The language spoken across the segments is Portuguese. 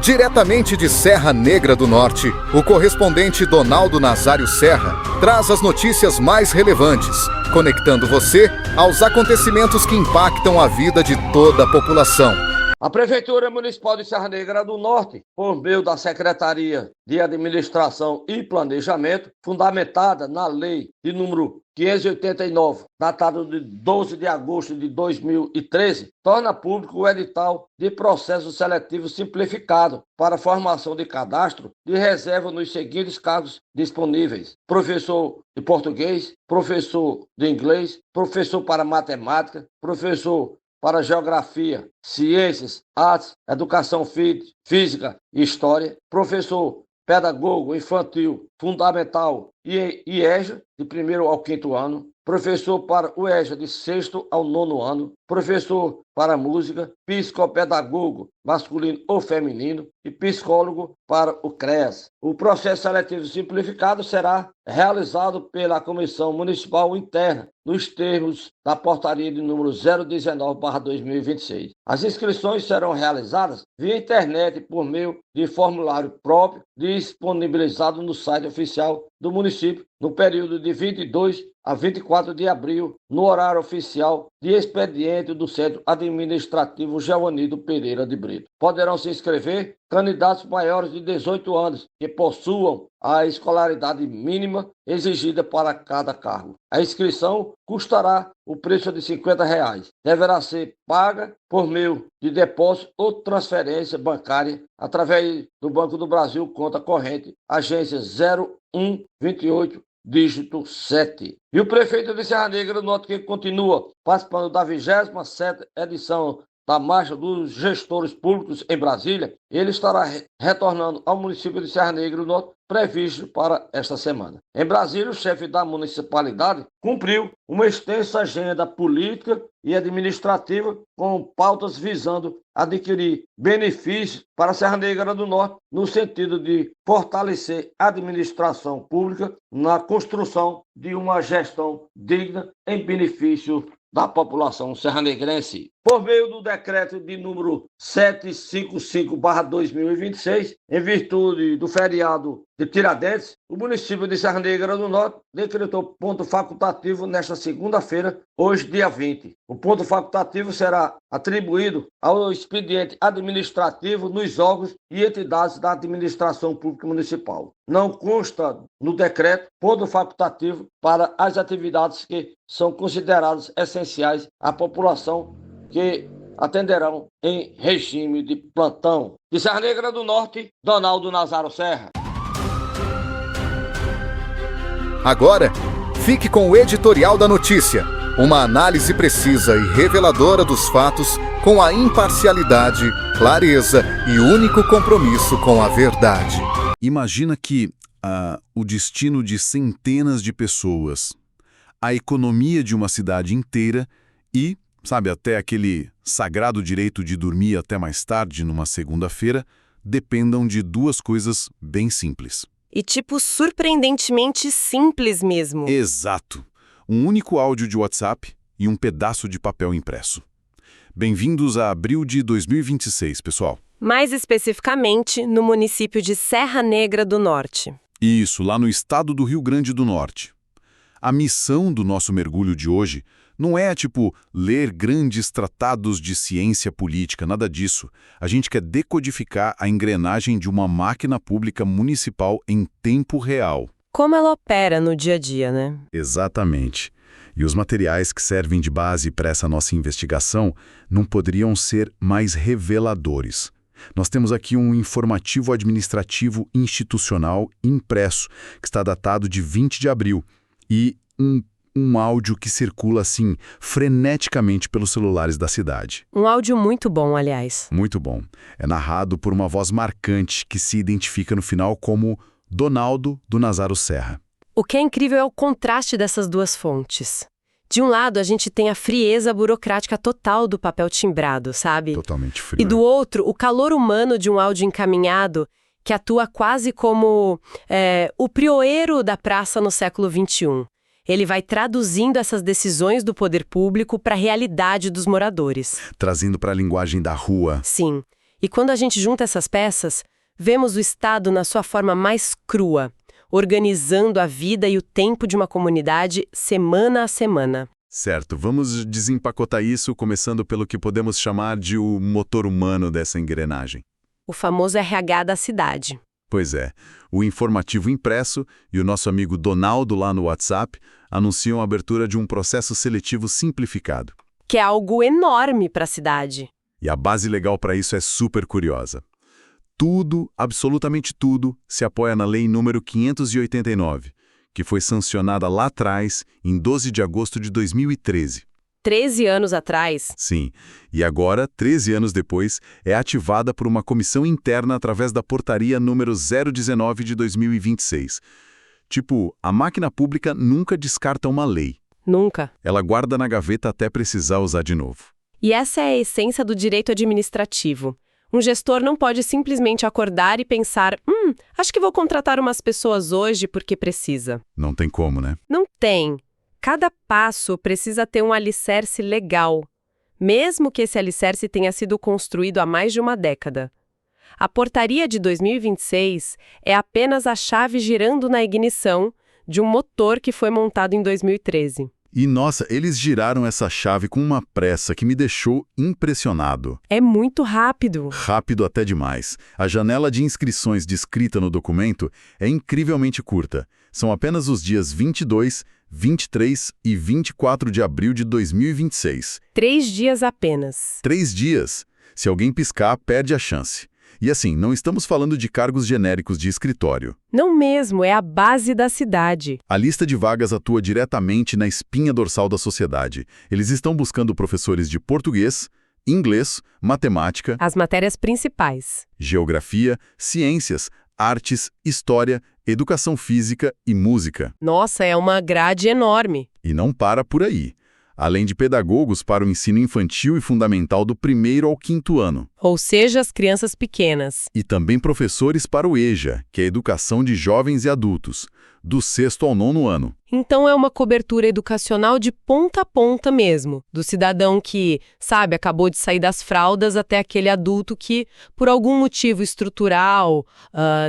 Diretamente de Serra Negra do Norte, o correspondente Donaldo Nazário Serra traz as notícias mais relevantes, conectando você aos acontecimentos que impactam a vida de toda a população. A Prefeitura Municipal de Serra Negra do Norte, por meio da Secretaria de Administração e Planejamento, fundamentada na Lei de número 589, datado de 12 de agosto de 2013, torna público o edital de processo seletivo simplificado para formação de cadastro de reserva nos seguintes cargos disponíveis: professor de português, professor de inglês, professor para matemática, professor para geografia, ciências, artes, educação física e história, professor pedagogo infantil fundamental e EJA, de 1º ao 5º ano, professor para o EJA de 6º ao 9º ano, professor para música, psicopedagogo masculino ou feminino e psicólogo para o CREAS. O processo seletivo simplificado será realizado pela Comissão Municipal Interna, nos termos da portaria de número 019/2026. As inscrições serão realizadas via internet por meio de formulário próprio disponibilizado no site oficial do município no período de 22 a 24 de abril, no horário oficial de expediente do Centro Administrativo Geovanido Pereira de Brito. Poderão se inscrever candidatos maiores de 18 anos que possuam a escolaridade mínima exigida para cada cargo. A inscrição custará o preço de R$ 50. Deverá ser paga por meio de depósito ou transferência bancária através do Banco do Brasil, conta corrente, agência 0128, dígito 7. E o prefeito de Serra Negra do Norte, que continua participando da 27ª edição da Marcha dos Gestores Públicos em Brasília, ele estará retornando ao município de Serra Negra do Norte, previsto para esta semana. Em Brasília, o chefe da municipalidade cumpriu uma extensa agenda política e administrativa com pautas visando adquirir benefícios para Serra Negra do Norte, no sentido de fortalecer a administração pública na construção de uma gestão digna em benefício da população serranegrense. Por meio do decreto de número 755/2026, em virtude do feriado de Tiradentes, o município de Serra Negra do Norte decretou ponto facultativo nesta segunda-feira, hoje dia 20. O ponto facultativo será atribuído ao expediente administrativo nos órgãos e entidades da administração pública municipal. Não consta no decreto ponto facultativo para as atividades que são consideradas essenciais à população, que atenderão em regime de plantão. De Serra Negra do Norte, Donaldo Nazário Serra. Agora, fique com o editorial da notícia, uma análise precisa e reveladora dos fatos com a imparcialidade, clareza e único compromisso com a verdade. Imagina que o destino de centenas de pessoas, a economia de uma cidade inteira e, até aquele sagrado direito de dormir até mais tarde numa segunda-feira, dependam de duas coisas bem simples. E surpreendentemente simples mesmo. Exato. Um único áudio de WhatsApp e um pedaço de papel impresso. Bem-vindos a abril de 2026, pessoal. Mais especificamente, no município de Serra Negra do Norte. Isso, lá no estado do Rio Grande do Norte. A missão do nosso mergulho de hoje não é, ler grandes tratados de ciência política, nada disso. A gente quer decodificar a engrenagem de uma máquina pública municipal em tempo real. Como ela opera no dia a dia, né? Exatamente. E os materiais que servem de base para essa nossa investigação não poderiam ser mais reveladores. Nós temos aqui um informativo administrativo institucional impresso, que está datado de 20 de abril, e um áudio que circula, freneticamente pelos celulares da cidade. Um áudio muito bom, aliás. Muito bom. É narrado por uma voz marcante que se identifica no final como Donaldo do Nazário Serra. O que é incrível é o contraste dessas duas fontes. De um lado, a gente tem a frieza burocrática total do papel timbrado, sabe? Totalmente frio. E do outro, o calor humano de um áudio encaminhado que atua quase como o prioeiro da praça no século XXI. Ele vai traduzindo essas decisões do poder público para a realidade dos moradores. Trazendo para a linguagem da rua. Sim. E quando a gente junta essas peças, vemos o Estado na sua forma mais crua, organizando a vida e o tempo de uma comunidade semana a semana. Certo, vamos desempacotar isso começando pelo que podemos chamar de o motor humano dessa engrenagem. O famoso RH da cidade. Pois é, o informativo impresso e o nosso amigo Donaldo lá no WhatsApp anunciam a abertura de um processo seletivo simplificado. Que é algo enorme para a cidade. E a base legal para isso é super curiosa. Tudo, absolutamente tudo, se apoia na Lei número 589, que foi sancionada lá atrás, em 12 de agosto de 2013. 13 anos atrás. Sim, e agora, 13 anos depois, é ativada por uma comissão interna através da portaria número 019 de 2026. Tipo, a máquina pública nunca descarta uma lei. Nunca. Ela guarda na gaveta até precisar usar de novo. E essa é a essência do direito administrativo. Um gestor não pode simplesmente acordar e pensar, acho que vou contratar umas pessoas hoje porque precisa. Não tem como, né? Não tem. Cada passo precisa ter um alicerce legal, mesmo que esse alicerce tenha sido construído há mais de uma década. A portaria de 2026 é apenas a chave girando na ignição de um motor que foi montado em 2013. E, nossa, eles giraram essa chave com uma pressa que me deixou impressionado. É muito rápido. Rápido até demais. A janela de inscrições descrita no documento é incrivelmente curta. São apenas os dias 22, 23 e 24 de abril de 2026. 3 dias apenas. 3 dias. Se alguém piscar, perde a chance. E assim, não estamos falando de cargos genéricos de escritório. Não mesmo, é a base da cidade. A lista de vagas atua diretamente na espinha dorsal da sociedade. Eles estão buscando professores de português, inglês, matemática, As matérias principais. geografia, ciências, artes, história, educação física e música. Nossa, é uma grade enorme. E não para por aí. Além de pedagogos para o ensino infantil e fundamental do 1º ao 5º ano. Ou seja, as crianças pequenas. E também professores para o EJA, que é a educação de jovens e adultos, do 6º ao 9º ano. Então é uma cobertura educacional de ponta a ponta mesmo, do cidadão que, sabe, acabou de sair das fraldas até aquele adulto que, por algum motivo estrutural,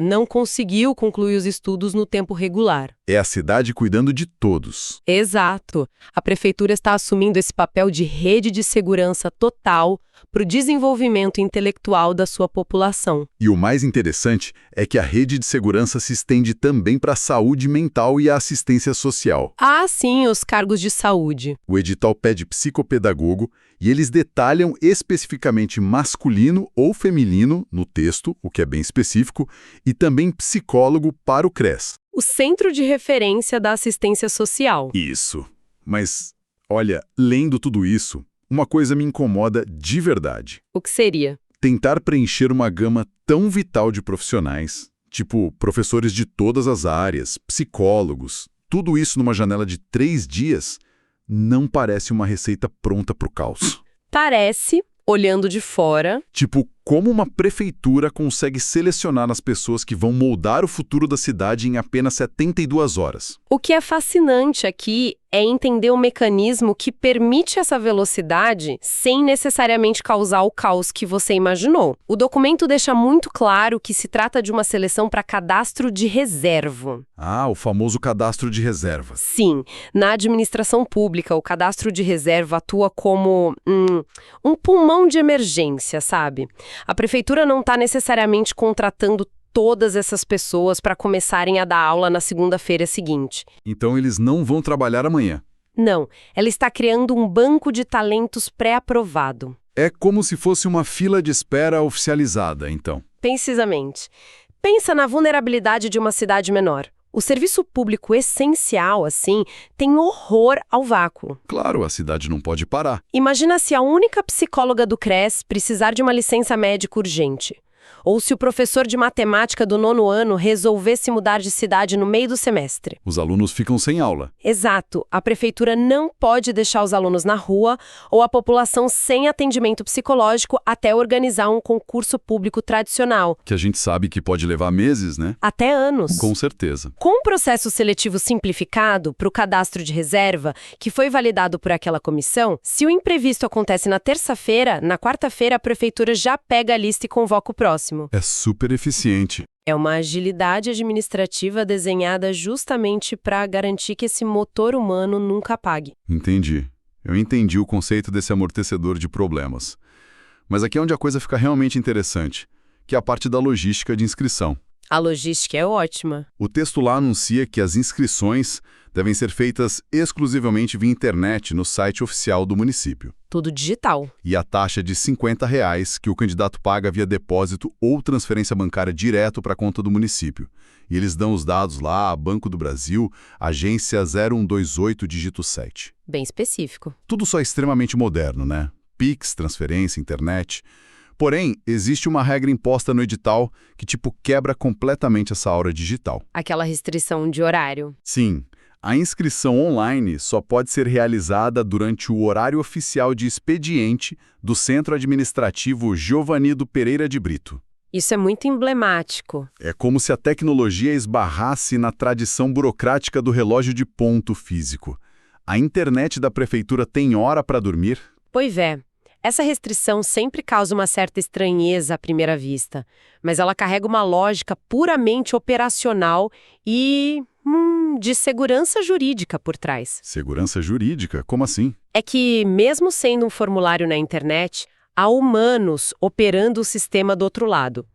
não conseguiu concluir os estudos no tempo regular. É a cidade cuidando de todos. Exato. A prefeitura está assumindo esse papel de rede de segurança total para o desenvolvimento intelectual da sua população. E o mais interessante é que a rede de segurança se estende também para a saúde mental e a assistência social. Ah, sim, os cargos de saúde. O edital pede psicopedagogo e eles detalham especificamente masculino ou feminino no texto, o que é bem específico, e também psicólogo para o CRES. O Centro de Referência da Assistência Social. Isso. Mas, olha, lendo tudo isso, uma coisa me incomoda de verdade. O que seria? Tentar preencher uma gama tão vital de profissionais, tipo professores de todas as áreas, psicólogos, tudo isso numa janela de 3 dias, não parece uma receita pronta para o caos. Parece, olhando de fora. Tipo, como uma prefeitura consegue selecionar as pessoas que vão moldar o futuro da cidade em apenas 72 horas? O que é fascinante aqui é entender o mecanismo que permite essa velocidade sem necessariamente causar o caos que você imaginou. O documento deixa muito claro que se trata de uma seleção para cadastro de reserva. Ah, o famoso cadastro de reserva. Sim, na administração pública, o cadastro de reserva atua como um pulmão de emergência, sabe? A prefeitura não está necessariamente contratando todas essas pessoas para começarem a dar aula na segunda-feira seguinte. Então eles não vão trabalhar amanhã. Não, ela está criando um banco de talentos pré-aprovado. É como se fosse uma fila de espera oficializada, então. Precisamente. Pensa na vulnerabilidade de uma cidade menor. O serviço público essencial, assim, tem horror ao vácuo. Claro, a cidade não pode parar. Imagina se a única psicóloga do CRES precisar de uma licença médica urgente. Ou se o professor de matemática do 9º ano resolvesse mudar de cidade no meio do semestre. Os alunos ficam sem aula. Exato. A prefeitura não pode deixar os alunos na rua ou a população sem atendimento psicológico até organizar um concurso público tradicional. Que a gente sabe que pode levar meses, né? Até anos. Com certeza. Com um processo seletivo simplificado para o cadastro de reserva, que foi validado por aquela comissão, se o imprevisto acontece na terça-feira, na quarta-feira a prefeitura já pega a lista e convoca o próximo. É super eficiente. É uma agilidade administrativa desenhada justamente para garantir que esse motor humano nunca apague. Entendi. Eu entendi o conceito desse amortecedor de problemas. Mas aqui é onde a coisa fica realmente interessante, que é a parte da logística de inscrição. A logística é ótima. O texto lá anuncia que as inscrições devem ser feitas exclusivamente via internet no site oficial do município. Tudo digital. E a taxa de R$ 50 que o candidato paga via depósito ou transferência bancária direto para a conta do município. E eles dão os dados lá, Banco do Brasil, agência 0128, dígito 7. Bem específico. Tudo só extremamente moderno, né? Pix, transferência, internet. Porém, existe uma regra imposta no edital que, quebra completamente essa aura digital. Aquela restrição de horário. Sim. A inscrição online só pode ser realizada durante o horário oficial de expediente do Centro Administrativo Giovanido Pereira de Brito. Isso é muito emblemático. É como se a tecnologia esbarrasse na tradição burocrática do relógio de ponto físico. A internet da prefeitura tem hora para dormir? Pois é. Essa restrição sempre causa uma certa estranheza à primeira vista, mas ela carrega uma lógica puramente operacional e de segurança jurídica por trás. Segurança jurídica? Como assim? É que, mesmo sendo um formulário na internet, há humanos operando o sistema do outro lado.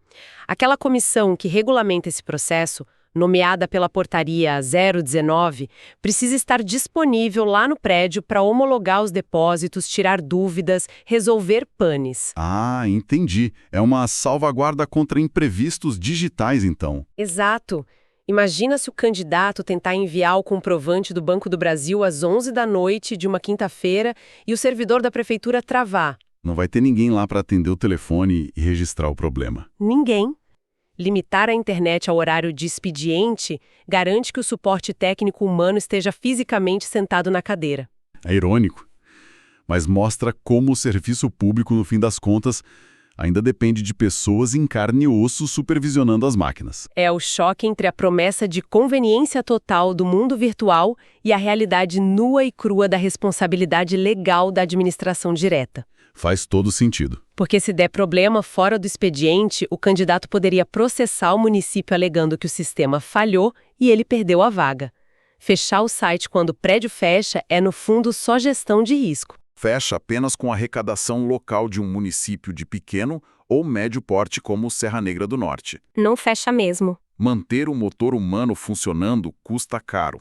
Aquela comissão que regulamenta esse processo, nomeada pela portaria 019, precisa estar disponível lá no prédio para homologar os depósitos, tirar dúvidas, resolver panes. Ah, entendi. É uma salvaguarda contra imprevistos digitais, então. Exato. Imagina se o candidato tentar enviar o comprovante do Banco do Brasil às 11 da noite de uma quinta-feira e o servidor da prefeitura travar. Não vai ter ninguém lá para atender o telefone e registrar o problema. Ninguém. Limitar a internet ao horário de expediente garante que o suporte técnico humano esteja fisicamente sentado na cadeira. É irônico, mas mostra como o serviço público, no fim das contas, ainda depende de pessoas em carne e osso supervisionando as máquinas. É o choque entre a promessa de conveniência total do mundo virtual e a realidade nua e crua da responsabilidade legal da administração direta. Faz todo sentido. Porque se der problema fora do expediente, o candidato poderia processar o município alegando que o sistema falhou e ele perdeu a vaga. Fechar o site quando o prédio fecha é, no fundo, só gestão de risco. Fecha apenas com a arrecadação local de um município de pequeno ou médio porte como Serra Negra do Norte. Não fecha mesmo. Manter o motor humano funcionando custa caro.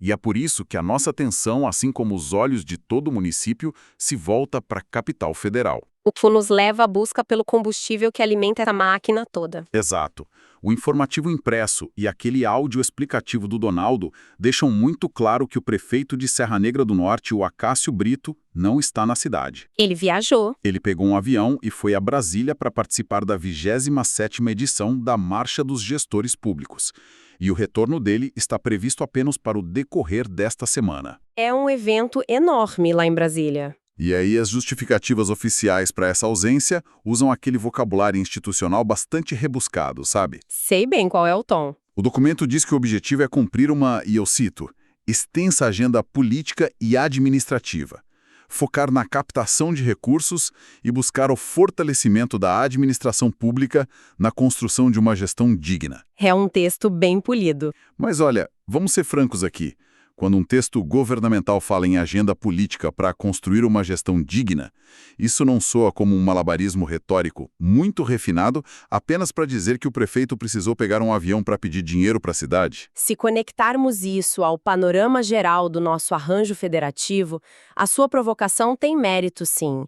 E é por isso que a nossa atenção, assim como os olhos de todo o município, se volta para a capital federal. O que nos leva à busca pelo combustível que alimenta essa máquina toda. Exato. O informativo impresso e aquele áudio explicativo do Donaldo deixam muito claro que o prefeito de Serra Negra do Norte, o Acácio Brito, não está na cidade. Ele viajou. Ele pegou um avião e foi a Brasília para participar da 27ª edição da Marcha dos Gestores Públicos. E o retorno dele está previsto apenas para o decorrer desta semana. É um evento enorme lá em Brasília. E aí as justificativas oficiais para essa ausência usam aquele vocabulário institucional bastante rebuscado, sabe? Sei bem qual é o tom. O documento diz que o objetivo é cumprir uma, e eu cito, extensa agenda política e administrativa, focar na captação de recursos e buscar o fortalecimento da administração pública na construção de uma gestão digna. É um texto bem polido. Mas olha, vamos ser francos aqui. Quando um texto governamental fala em agenda política para construir uma gestão digna, isso não soa como um malabarismo retórico muito refinado apenas para dizer que o prefeito precisou pegar um avião para pedir dinheiro para a cidade? Se conectarmos isso ao panorama geral do nosso arranjo federativo, a sua provocação tem mérito, sim.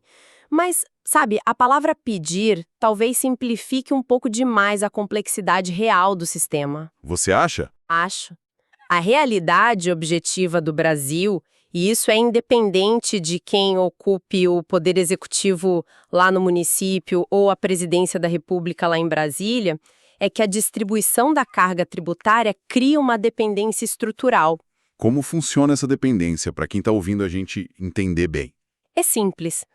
Mas, sabe, a palavra pedir talvez simplifique um pouco demais a complexidade real do sistema. Você acha? Acho. A realidade objetiva do Brasil E isso é independente de quem ocupe o poder executivo lá no município ou a presidência da República lá em Brasília, é que a distribuição da carga tributária cria uma dependência estrutural. Como funciona essa dependência, para quem está ouvindo a gente entender bem? É simples.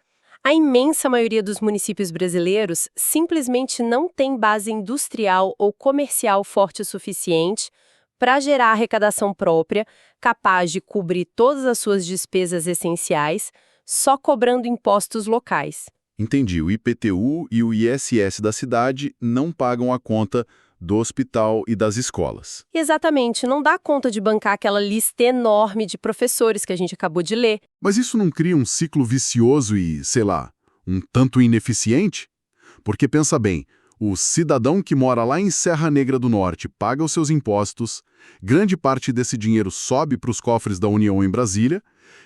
A imensa maioria dos municípios brasileiros simplesmente não tem base industrial ou comercial forte o suficiente para gerar arrecadação própria, capaz de cobrir todas as suas despesas essenciais, só cobrando impostos locais. Entendi, o IPTU e o ISS da cidade não pagam a conta do hospital e das escolas. Exatamente, não dá conta de bancar aquela lista enorme de professores que a gente acabou de ler. Mas isso não cria um ciclo vicioso e, sei lá, um tanto ineficiente? Porque pensa bem, o cidadão que mora lá em Serra Negra do Norte paga os seus impostos, grande parte desse dinheiro sobe para os cofres da União em Brasília,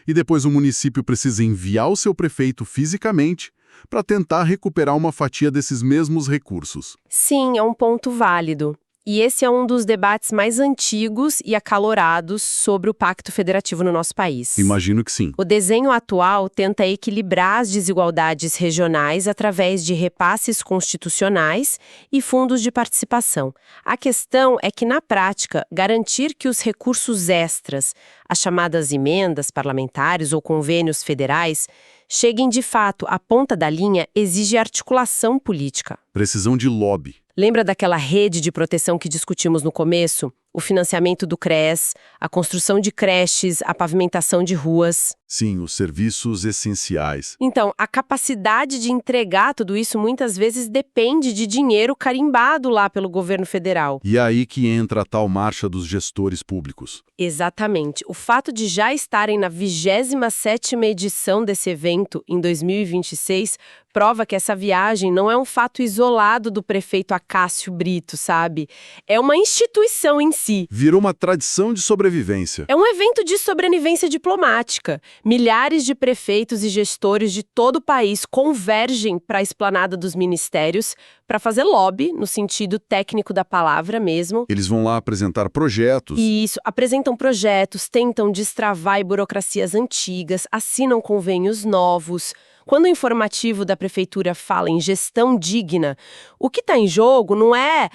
e depois o município precisa enviar o seu prefeito fisicamente para tentar recuperar uma fatia desses mesmos recursos. Sim, é um ponto válido. E esse é um dos debates mais antigos e acalorados sobre o Pacto Federativo no nosso país. Imagino que sim. O desenho atual tenta equilibrar as desigualdades regionais através de repasses constitucionais e fundos de participação. A questão é que, na prática, garantir que os recursos extras, as chamadas emendas parlamentares ou convênios federais, cheguem de fato à ponta da linha exige articulação política. Precisão de lobby. Lembra daquela rede de proteção que discutimos no começo? O financiamento do CRES, a construção de creches, a pavimentação de ruas. Sim, os serviços essenciais. Então, a capacidade de entregar tudo isso muitas vezes depende de dinheiro carimbado lá pelo governo federal. E é aí que entra a tal marcha dos gestores públicos. Exatamente. O fato de já estarem na 27ª edição desse evento, em 2026, prova que essa viagem não é um fato isolado do prefeito Acácio Brito, sabe? É uma instituição em si. Virou uma tradição de sobrevivência. É um evento de sobrevivência diplomática. Milhares de prefeitos e gestores de todo o país convergem para a esplanada dos ministérios para fazer lobby, no sentido técnico da palavra mesmo. Eles vão lá apresentar projetos. Isso, apresentam projetos, tentam destravar burocracias antigas, assinam convênios novos. Quando o informativo da prefeitura fala em gestão digna, o que está em jogo não é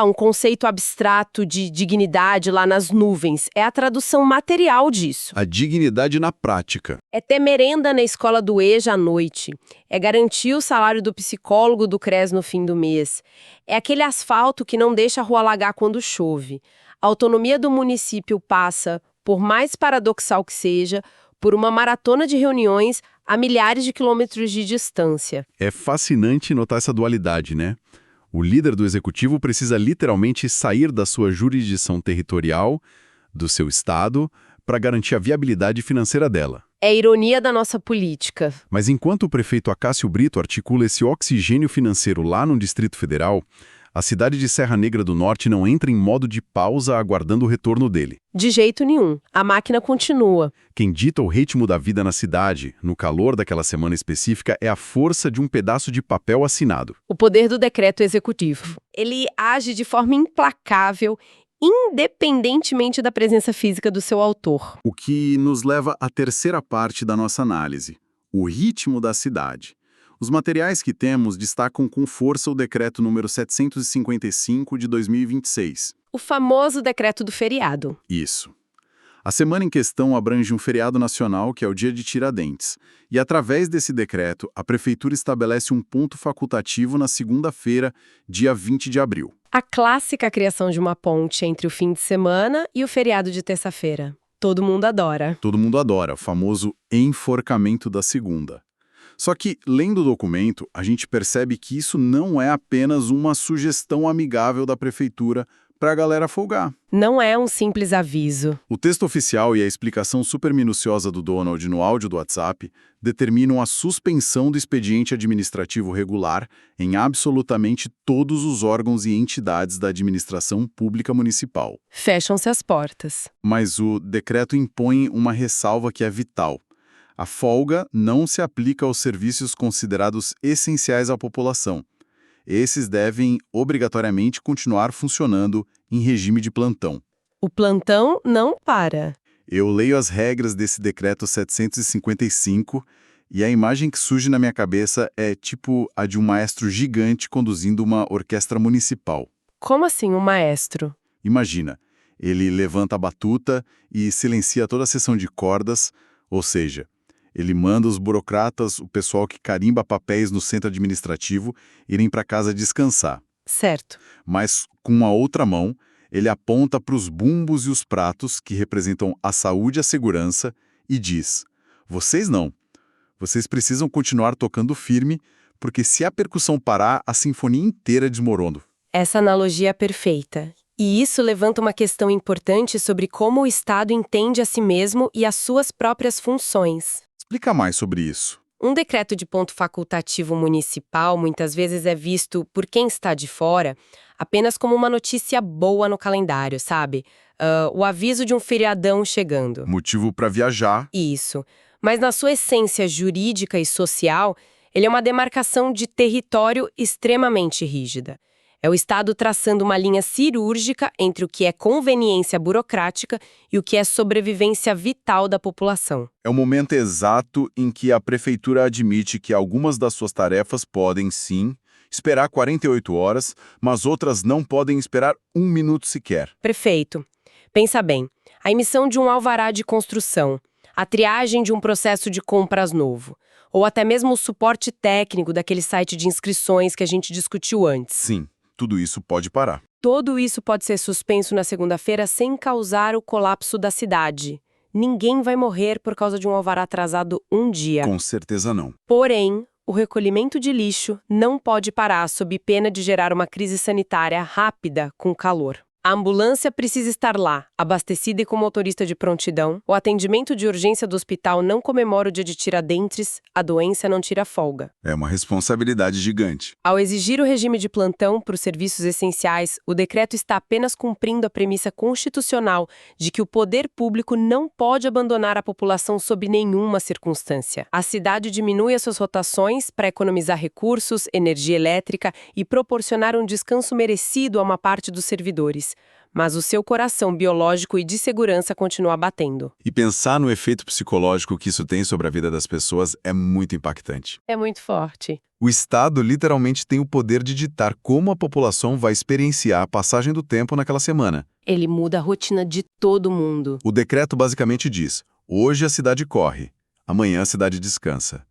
um conceito abstrato de dignidade lá nas nuvens, é a tradução material disso. A dignidade na prática. É ter merenda na escola do EJA à noite, é garantir o salário do psicólogo do CRES no fim do mês, é aquele asfalto que não deixa a rua alagar quando chove. A autonomia do município passa, por mais paradoxal que seja, por uma maratona de reuniões a milhares de quilômetros de distância. É fascinante notar essa dualidade, né? O líder do executivo precisa literalmente sair da sua jurisdição territorial, do seu estado, para garantir a viabilidade financeira dela. É a ironia da nossa política. Mas enquanto o prefeito Acácio Brito articula esse oxigênio financeiro lá no Distrito Federal, a cidade de Serra Negra do Norte não entra em modo de pausa aguardando o retorno dele. De jeito nenhum. A máquina continua. Quem dita o ritmo da vida na cidade, no calor daquela semana específica, é a força de um pedaço de papel assinado. O poder do decreto executivo. Ele age de forma implacável, independentemente da presença física do seu autor. O que nos leva à terceira parte da nossa análise, o ritmo da cidade. Os materiais que temos destacam com força o decreto número 755 de 2026. O famoso decreto do feriado. Isso. A semana em questão abrange um feriado nacional, que é o Dia de Tiradentes. E através desse decreto, a prefeitura estabelece um ponto facultativo na segunda-feira, dia 20 de abril. A clássica criação de uma ponte entre o fim de semana e o feriado de terça-feira. Todo mundo adora. Todo mundo adora, o famoso enforcamento da segunda. Só que, lendo o documento, a gente percebe que isso não é apenas uma sugestão amigável da prefeitura para a galera folgar. Não é um simples aviso. O texto oficial e a explicação super minuciosa do Donald no áudio do WhatsApp determinam a suspensão do expediente administrativo regular em absolutamente todos os órgãos e entidades da administração pública municipal. Fecham-se as portas. Mas o decreto impõe uma ressalva que é vital. A folga não se aplica aos serviços considerados essenciais à população. Esses devem, obrigatoriamente, continuar funcionando em regime de plantão. O plantão não para. Eu leio as regras desse decreto 755 e a imagem que surge na minha cabeça é tipo a de um maestro gigante conduzindo uma orquestra municipal. Como assim, um maestro? Imagina, ele levanta a batuta e silencia toda a seção de cordas, ou seja, ele manda os burocratas, o pessoal que carimba papéis no centro administrativo, irem para casa descansar. Certo. Mas, com a outra mão, ele aponta para os bumbos e os pratos, que representam a saúde e a segurança, e diz: vocês não. Vocês precisam continuar tocando firme, porque se a percussão parar, a sinfonia inteira desmorona. Essa analogia é perfeita. E isso levanta uma questão importante sobre como o Estado entende a si mesmo e as suas próprias funções. Explica mais sobre isso. Um decreto de ponto facultativo municipal muitas vezes é visto por quem está de fora apenas como uma notícia boa no calendário, sabe? O aviso de um feriadão chegando. Motivo para viajar. Isso. Mas na sua essência jurídica e social, ele é uma demarcação de território extremamente rígida. É o Estado traçando uma linha cirúrgica entre o que é conveniência burocrática e o que é sobrevivência vital da população. É o momento exato em que a prefeitura admite que algumas das suas tarefas podem, sim, esperar 48 horas, mas outras não podem esperar um minuto sequer. Perfeito. Pensa bem, a emissão de um alvará de construção, a triagem de um processo de compras novo, ou até mesmo o suporte técnico daquele site de inscrições que a gente discutiu antes. Sim, tudo isso pode parar. Tudo isso pode ser suspenso na segunda-feira sem causar o colapso da cidade. Ninguém vai morrer por causa de um alvará atrasado um dia. Com certeza não. Porém, o recolhimento de lixo não pode parar sob pena de gerar uma crise sanitária rápida com calor. A ambulância precisa estar lá, abastecida e com motorista de prontidão. O atendimento de urgência do hospital não comemora o dia de Tiradentes, a doença não tira folga. É uma responsabilidade gigante. Ao exigir o regime de plantão para os serviços essenciais, o decreto está apenas cumprindo a premissa constitucional de que o poder público não pode abandonar a população sob nenhuma circunstância. A cidade diminui as suas rotações para economizar recursos, energia elétrica e proporcionar um descanso merecido a uma parte dos servidores. Mas o seu coração biológico e de segurança continua batendo. E pensar no efeito psicológico que isso tem sobre a vida das pessoas é muito impactante. É muito forte. O Estado literalmente tem o poder de ditar como a população vai experienciar a passagem do tempo naquela semana. Ele muda a rotina de todo mundo. O decreto basicamente diz: hoje a cidade corre, amanhã a cidade descansa.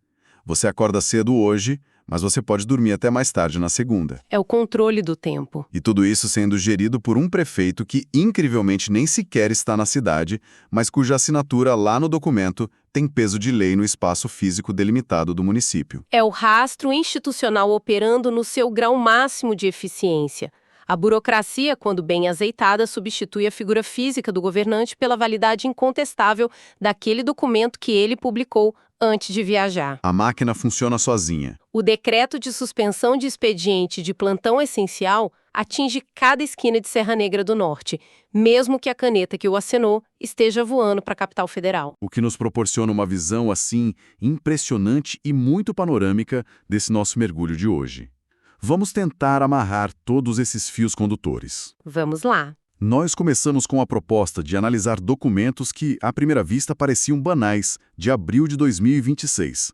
Você acorda cedo hoje, mas você pode dormir até mais tarde na segunda. É o controle do tempo. E tudo isso sendo gerido por um prefeito que, incrivelmente, nem sequer está na cidade, mas cuja assinatura lá no documento tem peso de lei no espaço físico delimitado do município. É o rastro institucional operando no seu grau máximo de eficiência. A burocracia, quando bem azeitada, substitui a figura física do governante pela validade incontestável daquele documento que ele publicou antes de viajar. A máquina funciona sozinha. O decreto de suspensão de expediente de plantão essencial atinge cada esquina de Serra Negra do Norte, mesmo que a caneta que o assinou esteja voando para a capital federal. O que nos proporciona uma visão, assim, impressionante e muito panorâmica desse nosso mergulho de hoje. Vamos tentar amarrar todos esses fios condutores. Vamos lá. Nós começamos com a proposta de analisar documentos que, à primeira vista, pareciam banais, de abril de 2026.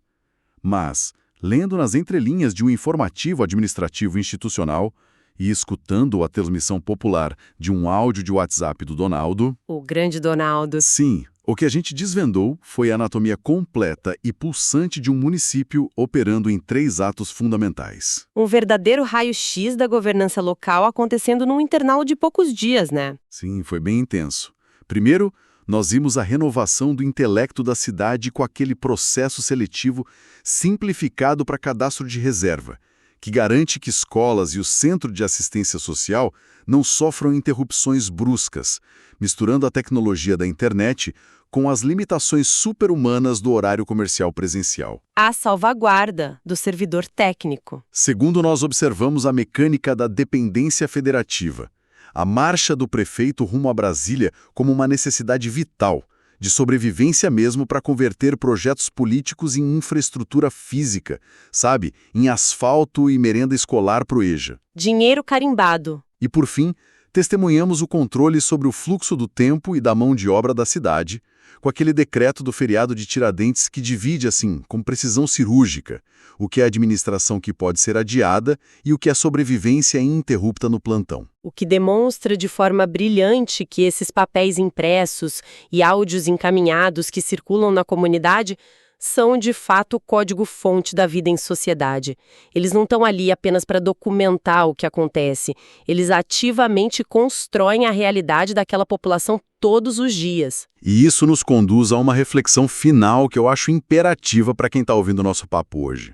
Mas, lendo nas entrelinhas de um informativo administrativo institucional e escutando a transmissão popular de um áudio de WhatsApp do Donaldo... O grande Donaldo. Sim, o que a gente desvendou foi a anatomia completa e pulsante de um município operando em 3 atos fundamentais. Um verdadeiro raio-x da governança local acontecendo num intervalo de poucos dias, né? Sim, foi bem intenso. Primeiro, nós vimos a renovação do intelecto da cidade com aquele processo seletivo simplificado para cadastro de reserva, que garante que escolas e o Centro de Assistência Social não sofram interrupções bruscas, misturando a tecnologia da internet com as limitações super-humanas do horário comercial presencial. A salvaguarda do servidor técnico. Segundo, nós observamos a mecânica da dependência federativa, a marcha do prefeito rumo a Brasília como uma necessidade vital, de sobrevivência mesmo para converter projetos políticos em infraestrutura física, sabe, em asfalto e merenda escolar pro EJA. Dinheiro carimbado. E por fim, testemunhamos o controle sobre o fluxo do tempo e da mão de obra da cidade, com aquele decreto do feriado de Tiradentes que divide, assim, com precisão cirúrgica, o que é administração que pode ser adiada e o que é sobrevivência ininterrupta no plantão. O que demonstra de forma brilhante que esses papéis impressos e áudios encaminhados que circulam na comunidade são, de fato, o código-fonte da vida em sociedade. Eles não estão ali apenas para documentar o que acontece. Eles ativamente constroem a realidade daquela população todos os dias. E isso nos conduz a uma reflexão final que eu acho imperativa para quem está ouvindo o nosso papo hoje.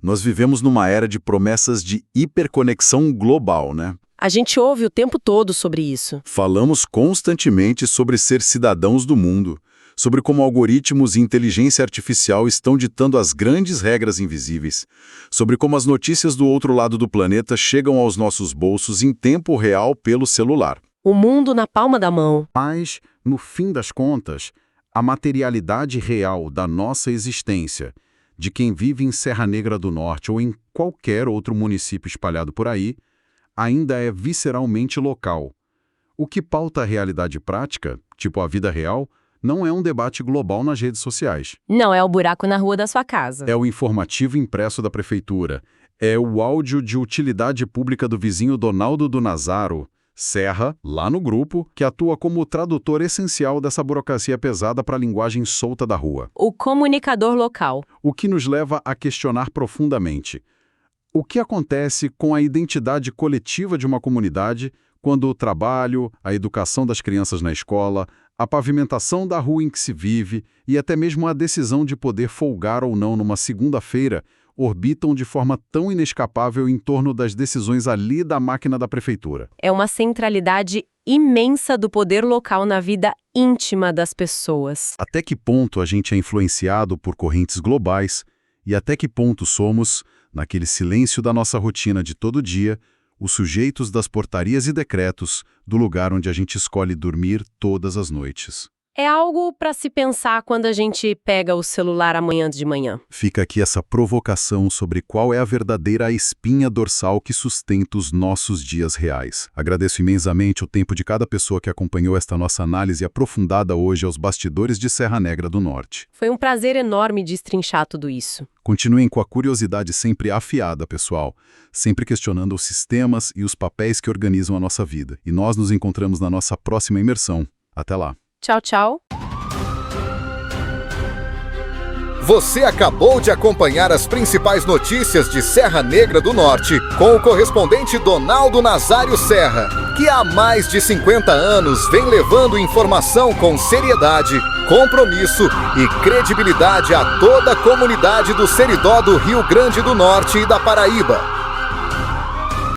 Nós vivemos numa era de promessas de hiperconexão global, né? A gente ouve o tempo todo sobre isso. Falamos constantemente sobre ser cidadãos do mundo, sobre como algoritmos e inteligência artificial estão ditando as grandes regras invisíveis, sobre como as notícias do outro lado do planeta chegam aos nossos bolsos em tempo real pelo celular. O mundo na palma da mão. Mas, no fim das contas, a materialidade real da nossa existência, de quem vive em Serra Negra do Norte ou em qualquer outro município espalhado por aí, ainda é visceralmente local. O que pauta a realidade prática, tipo a vida real, não é um debate global nas redes sociais. Não é o buraco na rua da sua casa. É o informativo impresso da prefeitura. É o áudio de utilidade pública do vizinho Donaldo do Nazaro, Serra, lá no grupo, que atua como o tradutor essencial dessa burocracia pesada para a linguagem solta da rua. O comunicador local. O que nos leva a questionar profundamente: o que acontece com a identidade coletiva de uma comunidade quando o trabalho, a educação das crianças na escola, a pavimentação da rua em que se vive e até mesmo a decisão de poder folgar ou não numa segunda-feira orbitam de forma tão inescapável em torno das decisões ali da máquina da prefeitura? É uma centralidade imensa do poder local na vida íntima das pessoas. Até que ponto a gente é influenciado por correntes globais e até que ponto somos, naquele silêncio da nossa rotina de todo dia, os sujeitos das portarias e decretos do lugar onde a gente escolhe dormir todas as noites. É algo para se pensar quando a gente pega o celular amanhã de manhã. Fica aqui essa provocação sobre qual é a verdadeira espinha dorsal que sustenta os nossos dias reais. Agradeço imensamente o tempo de cada pessoa que acompanhou esta nossa análise aprofundada hoje aos bastidores de Serra Negra do Norte. Foi um prazer enorme destrinchar tudo isso. Continuem com a curiosidade sempre afiada, pessoal, sempre questionando os sistemas e os papéis que organizam a nossa vida. E nós nos encontramos na nossa próxima imersão. Até lá. Tchau, tchau. Você acabou de acompanhar as principais notícias de Serra Negra do Norte com o correspondente Donaldo Nazário Serra, que há mais de 50 anos vem levando informação com seriedade, compromisso e credibilidade a toda a comunidade do Seridó do Rio Grande do Norte e da Paraíba.